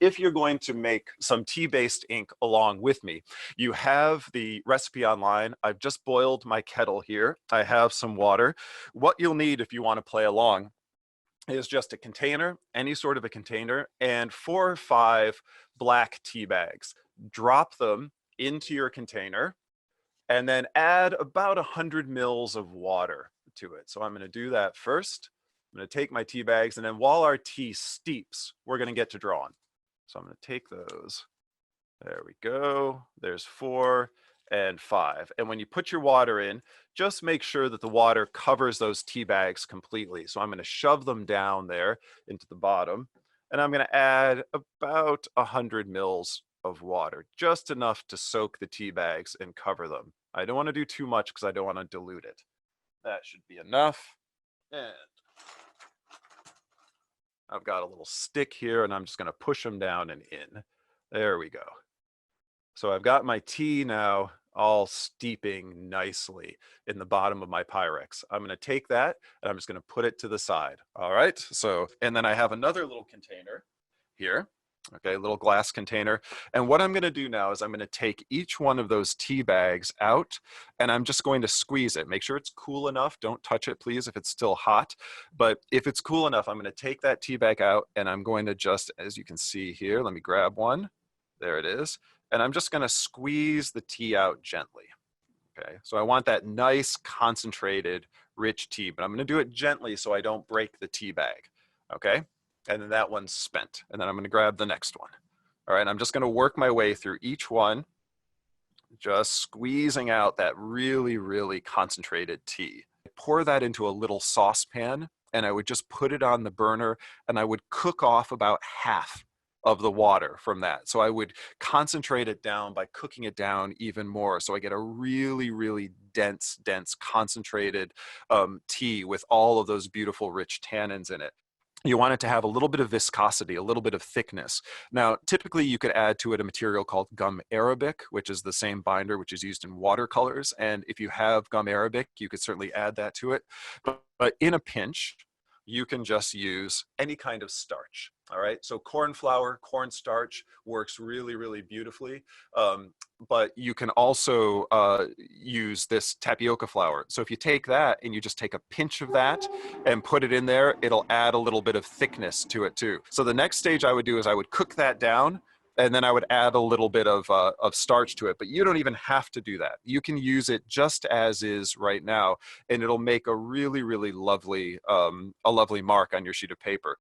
if you're going to make some tea-based ink along with me, you have the recipe online. I've just boiled my kettle here. I have some water. What you'll need if you want to play along is just a container, any sort of a container, and 4 or 5 black tea bags. Drop them into your container and then add about 100 mils of water to it. So I'm going to do that first. I'm going to take my tea bags, and then while our tea steeps, we're going to get to drawing. So I'm going to take those. There we go. There's 4 and 5. And when you put your water in, just make sure that the water covers those tea bags completely. So I'm going to shove them down there into the bottom, and I'm going to add about 100 mils of water, just enough to soak the tea bags and cover them. I don't want to do too much because I don't want to dilute it. That should be enough. And I've got a little stick here, and I'm just going to push them down and in. There we go. So I've got my tea now all steeping nicely in the bottom of my Pyrex. I'm going to take that and I'm just going to put it to the side. All right. So, and then I have another little container here. Okay, little glass container. And what I'm going to do now is I'm going to take each one of those tea bags out, and I'm just going to squeeze it. Make sure it's cool enough. Don't touch it, please, if it's still hot. But if it's cool enough, I'm going to take that tea bag out, and I'm going to just, as you can see here, let me grab one. There it is. And I'm just going to squeeze the tea out gently. Okay, so I want that nice, concentrated, rich tea, but I'm going to do it gently so I don't break the tea bag. Okay. And then that one's spent. And then I'm going to grab the next one. All right, I'm just going to work my way through each one, just squeezing out that really, really concentrated tea. Pour that into a little saucepan, and I would just put it on the burner, and I would cook off about half of the water from that. So I would concentrate it down by cooking it down even more. So I get a really, really dense, concentrated tea with all of those beautiful, rich tannins in it. You want it to have a little bit of viscosity, a little bit of thickness. Now, typically you could add to it a material called gum arabic, which is the same binder which is used in watercolors. And if you have gum arabic, you could certainly add that to it. But in a pinch, you can just use any kind of starch. All right, so cornflour, cornstarch works really, really beautifully. But you can also use this tapioca flour. So if you take that and you just take a pinch of that and put it in there, it'll add a little bit of thickness to it too. So the next stage I would do is I would cook that down, and then I would add a little bit of starch to it, but you don't even have to do that. You can use it just as is right now, and it'll make a really, really lovely, a lovely mark on your sheet of paper.